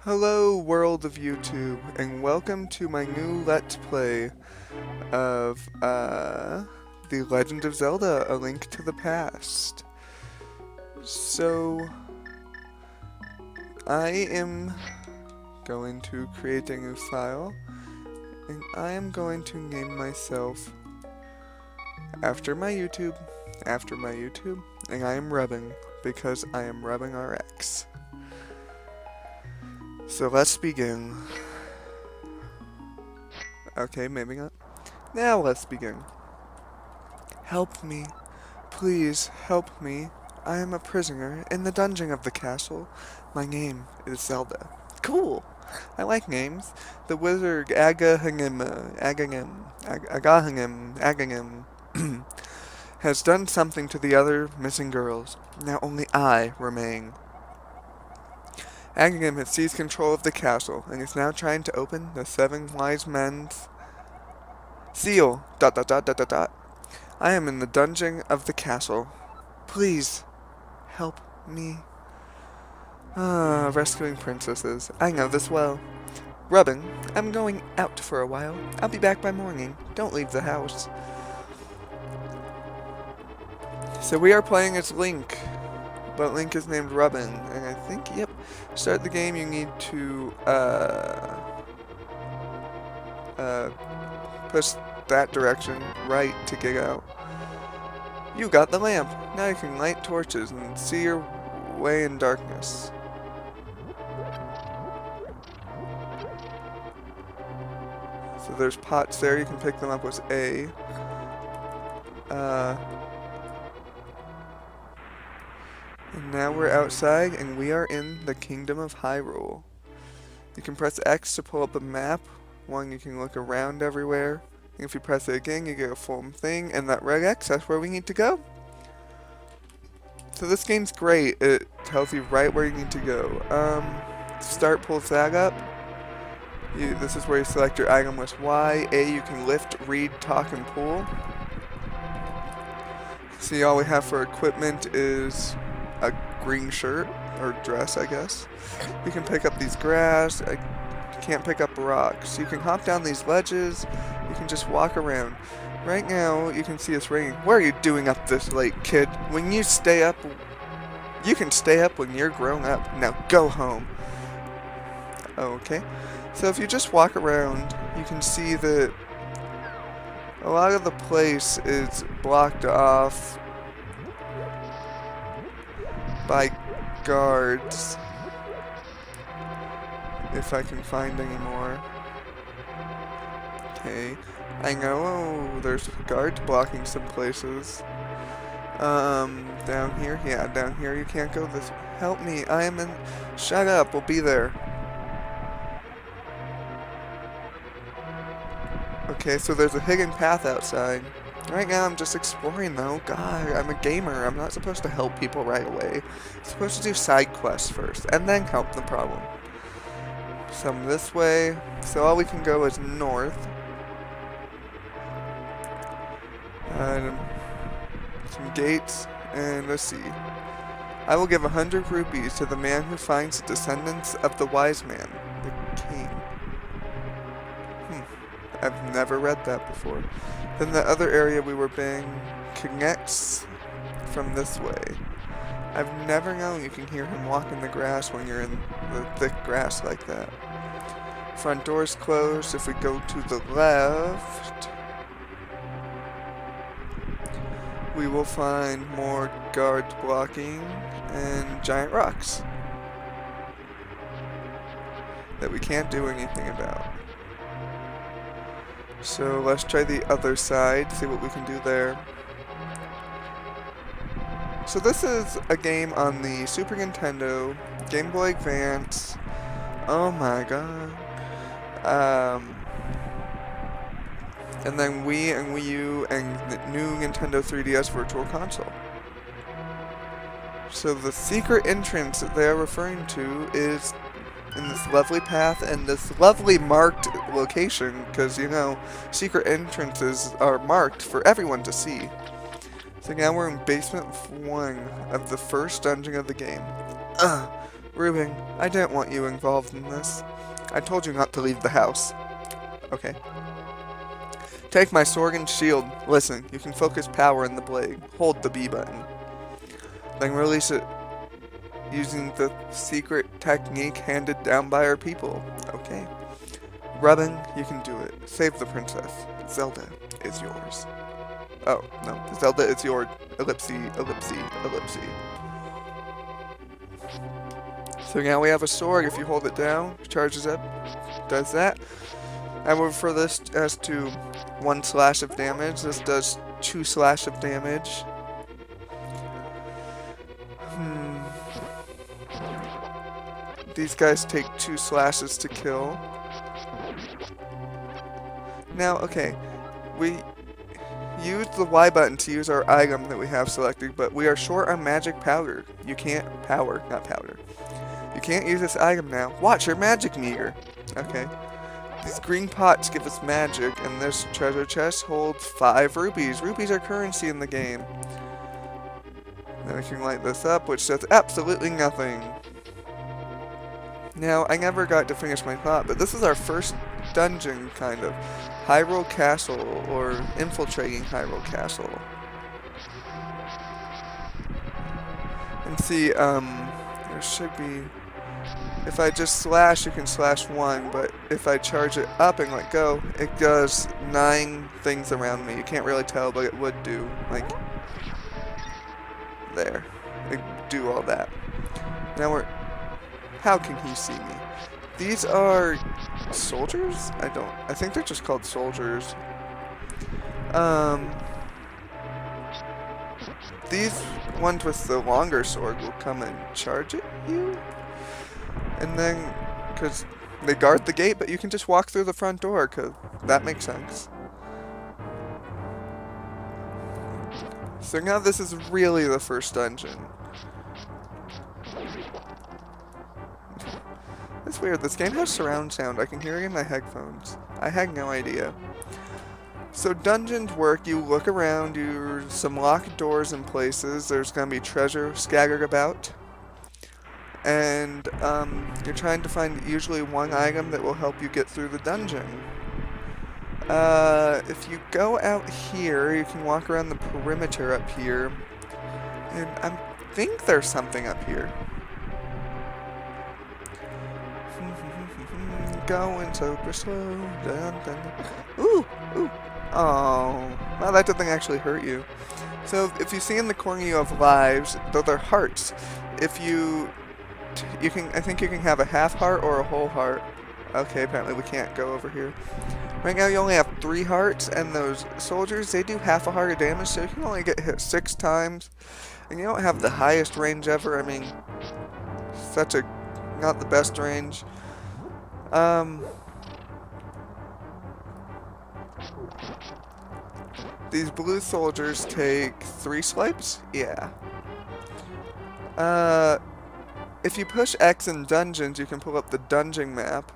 Hello world of YouTube, and welcome to my new Let's Play of, The Legend of Zelda, A Link to the Past. So, I am going to create a new file, and I am going to name myself after my YouTube, and I am rubbing, because I am rubbing RX. So let's begin. Okay, maybe not. Now let's begin. Help me. Please help me. I am a prisoner in the dungeon of the castle. My name is Zelda. Cool. I like names. The wizard Agahangim has done something to the other missing girls. Now only I remain. Agahangim has seized control of the castle and is now trying to open the seven wise men's seal. ... I am in the dungeon of the castle. Please help me. Rescuing princesses. I know this well. Rubbing, I'm going out for a while. I'll be back by morning. Don't leave the house. So we are playing as Link, but Link is named Rubbin, and I think, yep, start the game you need to, push that direction right to get out. You got the lamp. Now you can light torches and see your way in darkness. So there's pots there. You can pick them up with A. And now we're outside, and we are in the Kingdom of Hyrule. You can press X to pull up a map. One, you can look around everywhere. And if you press it again, you get a full thing, and that red X, that's where we need to go. So this game's great. It tells you right where you need to go. Start pulls that up. This is where you select your item with Y. A, you can lift, read, talk, and pull. See, all we have for equipment is a green shirt, or dress, I guess. You can pick up these grass. I can't pick up rocks. You can hop down these ledges. You can just walk around. Right now, you can see it's raining. What are you doing up this late, kid? When you stay up, you can stay up when you're grown up. Now go home. Okay. So if you just walk around, you can see that a lot of the place is blocked off by guards, if I can find any more. Okay, I know there's guards blocking some places. Down here? Yeah, down here you can't go this way. Help me, I am in... Shut up, we'll be there. Okay, so there's a hidden path outside. Right now I'm just exploring though. God, I'm a gamer. I'm not supposed to help people right away. I'm supposed to do side quests first, and then help the problem. Some this way. So all we can go is north. Some gates, and let's see. I will give 100 rupees to the man who finds the descendants of the wise man, the king. I've never read that before. Then the other area we were being connects from this way. I've never known you can hear him walk in the grass when you're in the thick grass like that. Front door's closed. If we go to the left, we will find more guards blocking and giant rocks that we can't do anything about. So let's try the other side, see what we can do there. So this is a game on the Super Nintendo, Game Boy Advance. Oh my god. And then Wii and Wii U and the new Nintendo 3DS Virtual Console. So the secret entrance that they're referring to is in this lovely path and this lovely marked location, because, you know, secret entrances are marked for everyone to see. So now we're in basement 1 of the first dungeon of the game. Reuben, I didn't want you involved in this. I told you not to leave the house. Okay. Take my sword and shield. Listen, you can focus power in the blade. Hold the B button. Then release it using the secret technique handed down by our people. Okay. Reuben, you can do it. Save the princess. Zelda is yours. Oh, no. Zelda is your ellipsy. So now we have a sword. If you hold it down, charges up, does that. I will refer this as to 1 slash of damage. This does 2 slash of damage. These guys take 2 slashes to kill. Now, okay, we use the Y button to use our item that we have selected, but we are short on magic powder. You can't, not powder. You can't use this item now. Watch your magic meter. Okay. These green pots give us magic, and this treasure chest holds 5 rupees. Rupees are currency in the game. Then we can light this up, which does absolutely nothing. Now, I never got to finish my thought, but this is our first dungeon, kind of. Hyrule Castle, or infiltrating Hyrule Castle. And see, there should be... If I just slash, you can slash 1, but if I charge it up and let go, it does 9 things around me. You can't really tell, but it would do, like, there. It do all that. Now we're... How can he see me? These are soldiers? I think they're just called soldiers. These ones with the longer sword will come and charge at you. And then, because they guard the gate, but you can just walk through the front door, because that makes sense. So now this is really the first dungeon. It's weird, this game has surround sound. I can hear it in my headphones. I had no idea. So dungeons work, you look around, there's some locked doors in places, there's going to be treasure scattered about. And you're trying to find usually 1 item that will help you get through the dungeon. If you go out here, you can walk around the perimeter up here. And I think there's something up here. Going super slow. Dun, dun, dun. Ooh! Oh, well, that doesn't actually hurt you. So if you see in the corner you have lives, those are hearts. If you can, I think you can have a half heart or a whole heart. Okay, apparently we can't go over here. Right now you only have 3 hearts, and those soldiers, they do half a heart of damage, so you can only get hit 6 times. And you don't have the highest range ever. I mean, not the best range. These blue soldiers take 3 swipes? Yeah. If you push X in dungeons, you can pull up the dungeon map.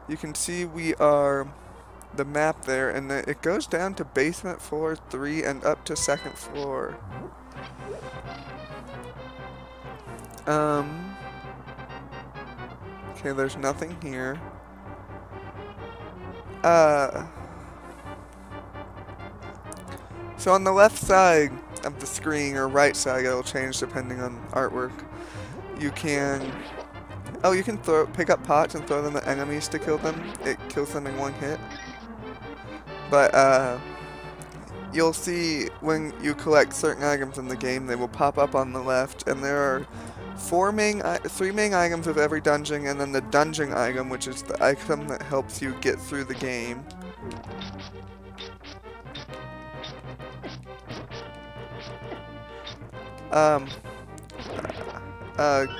You can see we are the map there, and then it goes down to basement floor 3 and up to 2nd floor. Okay, there's nothing here. So on the left side of the screen, or right side, it'll change depending on artwork. You can pick up pots and throw them at enemies to kill them. It kills them in 1 hit. But you'll see when you collect certain items in the game, they will pop up on the left, and there are 3 main items of every dungeon, and then the dungeon item, which is the item that helps you get through the game.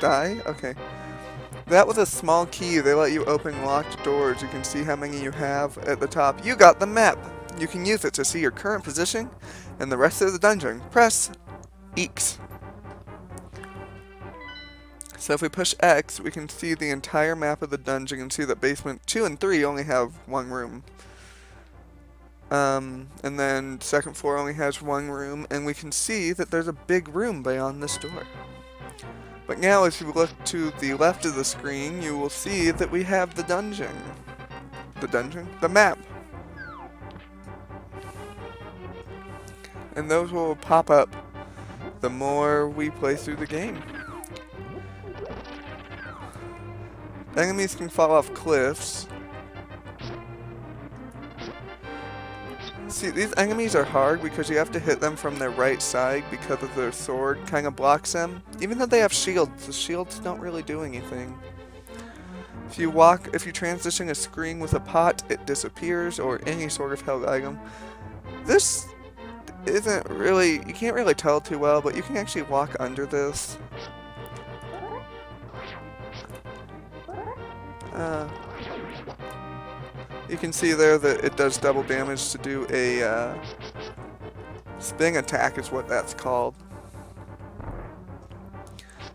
Die? Okay. That was a small key. They let you open locked doors. You can see how many you have at the top. You got the map! You can use it to see your current position and the rest of the dungeon. Press X. So if we push X, we can see the entire map of the dungeon and see that basement 2 and 3 only have 1 room. And then 2nd floor only has 1 room, and we can see that there's a big room beyond this door. But now if you look to the left of the screen, you will see that we have the dungeon. The dungeon? The map. And those will pop up the more we play through the game. Enemies can fall off cliffs. See, these enemies are hard because you have to hit them from their right side because of their sword kind of blocks them. Even though they have shields, the shields don't really do anything. If you transition a screen with a pot, it disappears, or any sort of held item. This isn't really, you can't really tell too well, but you can actually walk under this. You can see there that it does double damage to do a spin attack is what that's called.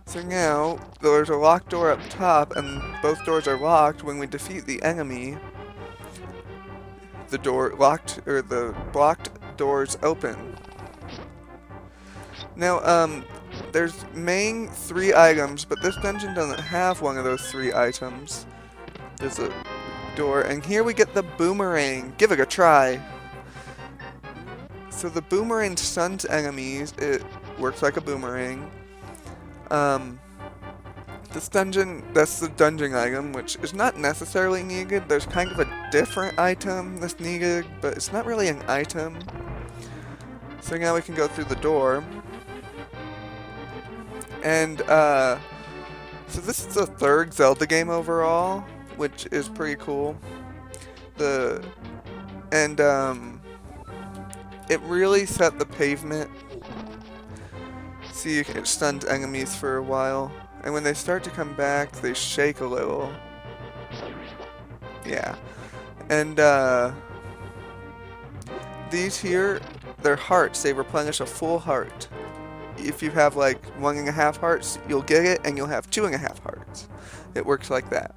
So now, there's a locked door up top, and both doors are locked. When we defeat the enemy, the blocked doors open. Now, there's main 3 items, but this dungeon doesn't have one of those 3 items. There's a door, and here we get the boomerang. Give it a try. So the boomerang stuns enemies. It works like a boomerang. This dungeon, that's the dungeon item, which is not necessarily needed. There's kind of a different item that's needed, but it's not really an item. So now we can go through the door. And, so this is the 3rd Zelda game overall, which is pretty cool. It really set the pavement. See, it stuns enemies for a while, and when they start to come back, they shake a little. Yeah. And, these here, they're hearts. They replenish a full heart. If you have like 1.5 hearts, you'll get it, and you'll have 2.5 hearts. It works like that.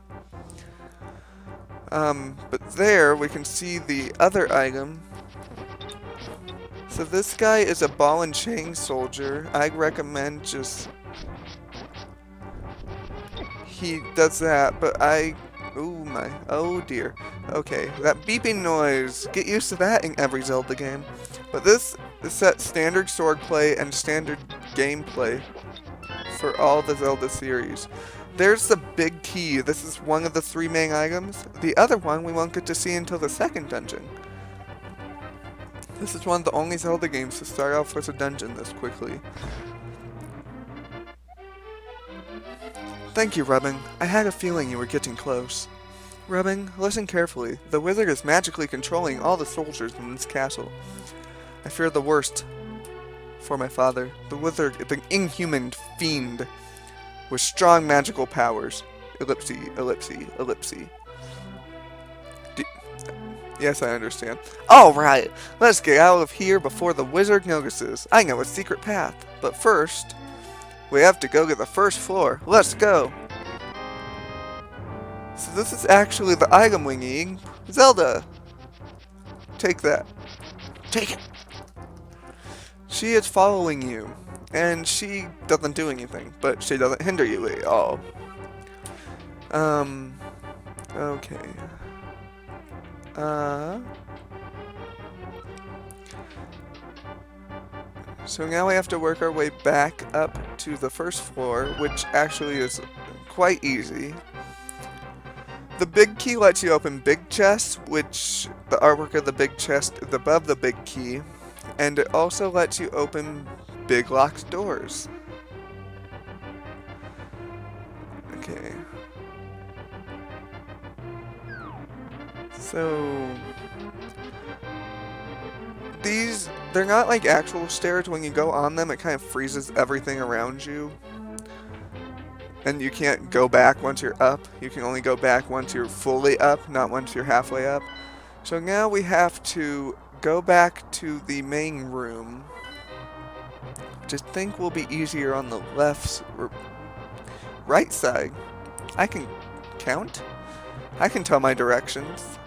But there, we can see the other item. So this guy is a ball and chain soldier. I'd recommend just... He does that, but oh dear. Okay, that beeping noise. Get used to that in every Zelda game. But this is set standard swordplay and standard gameplay for all the Zelda series. There's the big key. This is one of the 3 main items. The other one we won't get to see until the 2nd dungeon. This is one of the only Zelda games to start off with a dungeon this quickly. Thank you, Rubbing. I had a feeling you were getting close. Rubbing, listen carefully. The wizard is magically controlling all the soldiers in this castle. I fear the worst for my father. The wizard is an inhuman fiend with strong magical powers. Ellipsy, ellipsy, ellipsy. Yes, I understand. Alright, let's get out of here before the wizard notices. I know a secret path. But first, we have to go to the 1st floor. Let's go! So this is actually the item we need. Zelda! Take that. Take it! She is following you. And she doesn't do anything, but she doesn't hinder you at all. Okay. So now we have to work our way back up to the 1st floor, which actually is quite easy. The big key lets you open big chests, which the artwork of the big chest is above the big key, and it also lets you open big locked doors. Okay. So they're not like actual stairs. When you go on them, it kind of freezes everything around you. And you can't go back once you're up. You can only go back once you're fully up, not once you're halfway up. So now we have to go back to the main room, which I think will be easier on the right side. I can count? I can tell my directions.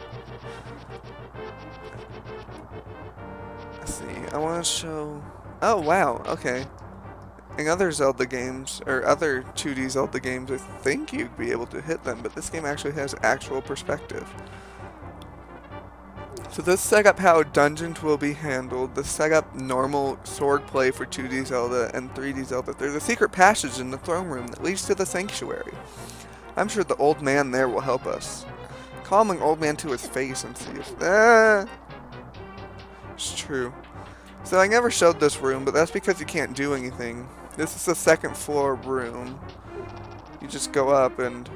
Let's see, I want to show... Oh, wow, okay. In other Zelda games, or other 2D Zelda games, I think you'd be able to hit them, but this game actually has actual perspective. So this set up how dungeons will be handled. This set up normal sword play for 2D Zelda and 3D Zelda. There's a secret passage in the throne room that leads to the sanctuary. I'm sure the old man there will help us. Call an old man to his face and see if... It's true. So I never showed this room, but that's because you can't do anything. This is the second floor room. You just go up and,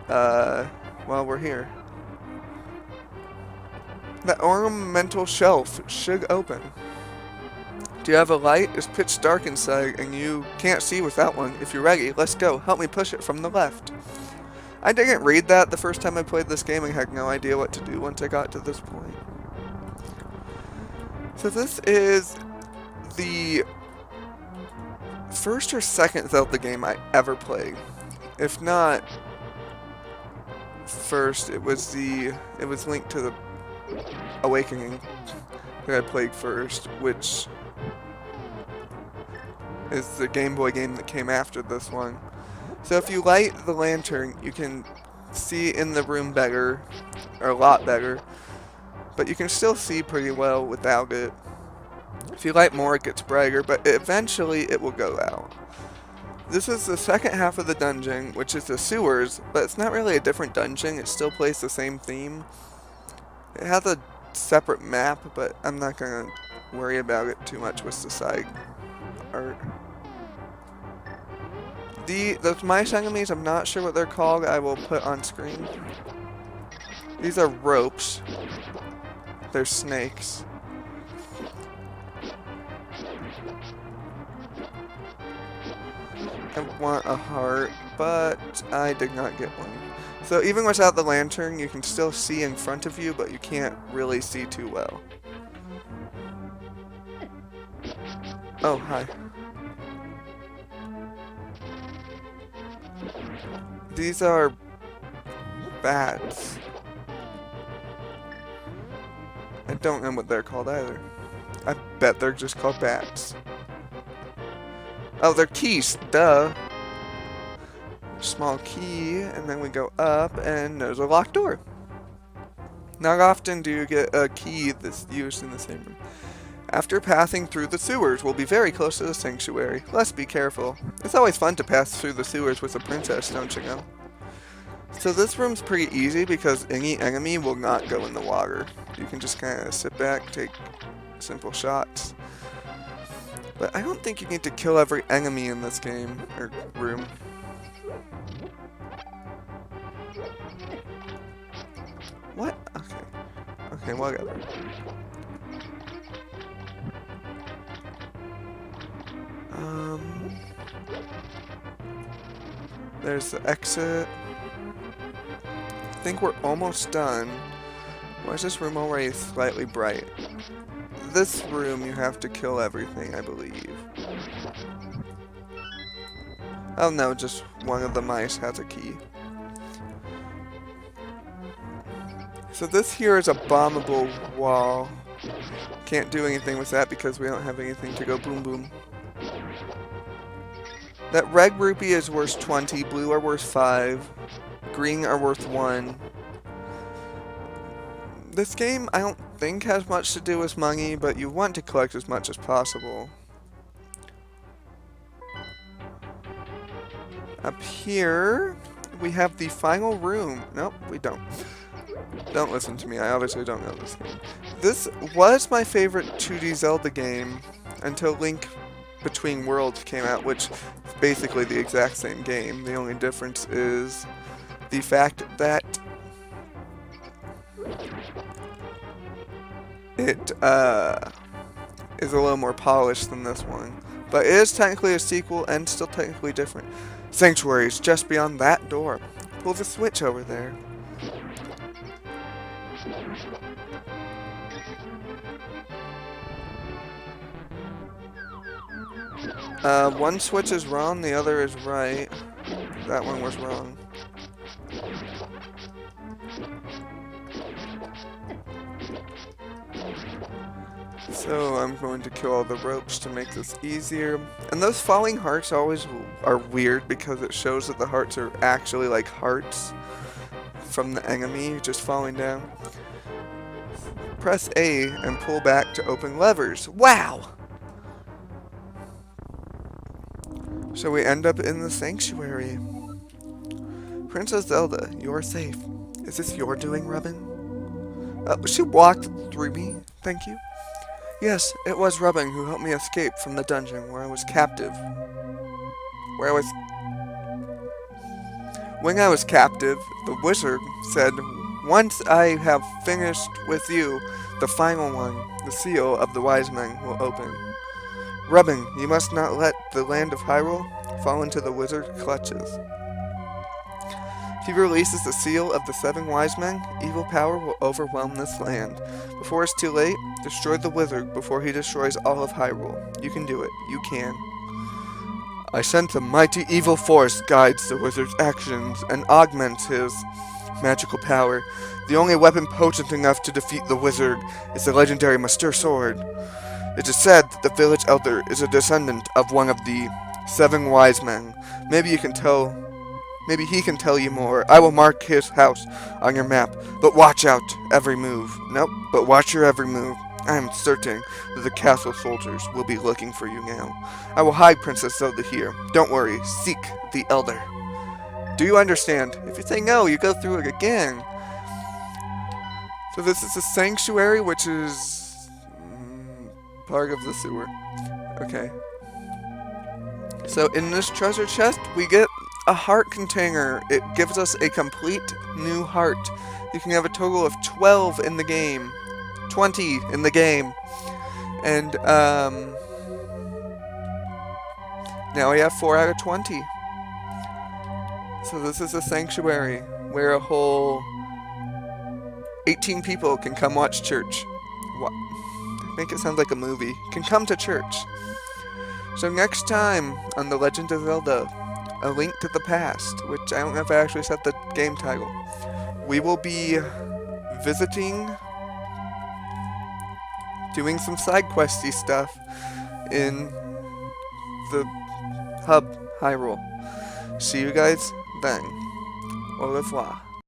well, we're here. The ornamental shelf should open. Do you have a light? It's pitch dark inside and you can't see without one. If you're ready, let's go. Help me push it from the left. I didn't read that the first time I played this game and had no idea what to do once I got to this point. So this is the first or second Zelda game I ever played. If not first, it was Link to the Awakening that I played first, which is the Game Boy game that came after this one. So if you light the lantern, you can see in the room better, or a lot better, but you can still see pretty well without it. If you light more, it gets brighter, but eventually it will go out. This is the second half of the dungeon, which is the sewers, but it's not really a different dungeon, it still plays the same theme. It has a separate map, but I'm not going to worry about it too much with the side art. Those mice enemies, I'm not sure what they're called, I will put on screen. These are ropes. They're snakes. I want a heart, but I did not get one. So even without the lantern, you can still see in front of you, but you can't really see too well. Oh, hi. These are bats. I don't know what they're called either. I bet they're just called bats. Oh, they're keys, duh. Small key, and then we go up, and there's a locked door. Not often do you get a key that's used in the same room. After passing through the sewers, we'll be very close to the sanctuary. Let's be careful. It's always fun to pass through the sewers with a princess, don't you know? So this room's pretty easy because any enemy will not go in the water. You can just kind of sit back, take simple shots. But I don't think you need to kill every enemy in this game, or room. What? Okay. Okay, whatever. There's the exit. I think we're almost done. Why is this room already slightly bright? This room you have to kill everything, I believe. Oh no, just one of the mice has a key. So this here is a bombable wall. Can't do anything with that because we don't have anything to go boom boom. That red rupee is worth 20, blue are worth 5, green are worth 1. This game I don't think has much to do with money, but you want to collect as much as possible. Up here, we have the final room. Nope, we don't. Don't listen to me, I obviously don't know this game. This was my favorite 2D Zelda game until Link Between Worlds came out, which is basically the exact same game. The only difference is the fact that it is a little more polished than this one. But it is technically a sequel and still technically different. Sanctuary is just beyond that door. Pull the switch over there. One switch is wrong, the other is right. That one was wrong. So I'm going to kill all the ropes to make this easier. And those falling hearts always are weird because it shows that the hearts are actually like hearts from the enemy just falling down. Press A and pull back to open levers. Wow! So we end up in the sanctuary. Princess Zelda, you are safe. Is this your doing, Rubbin? She walked through me, thank you. Yes, it was Rubbin who helped me escape from the dungeon where I was captive. When I was captive, the wizard said, once I have finished with you, the final one, the seal of the wise men, will open. Rubbin, you must not let the land of Hyrule fall into the wizard's clutches. If he releases the seal of the 7 wise men, evil power will overwhelm this land. Before it's too late, destroy the wizard before he destroys all of Hyrule. You can do it. You can. I sense a mighty evil force guides the wizard's actions and augments his magical power. The only weapon potent enough to defeat the wizard is the legendary Master Sword. It is said that the village elder is a descendant of one of the 7 wise men. Maybe he can tell you more. I will mark his house on your map, but watch out every move. Nope, but watch your every move. I am certain that the castle soldiers will be looking for you now. I will hide Princess Zelda here. Don't worry, seek the elder. Do you understand? If you say no, you go through it again. So this is a sanctuary, which is part of the sewer. Okay. So in this treasure chest, we get a heart container. It gives us a complete new heart. You can have a total of 12 in the game. 20 in the game. And now we have 4 out of 20. So this is a sanctuary where a whole 18 people can come watch church. Make it sound like a movie. Can come to church. So next time on The Legend of Zelda, A Link to the Past, which I don't know if I actually said the game title, we will be visiting, doing some side questy stuff in the hub Hyrule. See you guys then. Au revoir.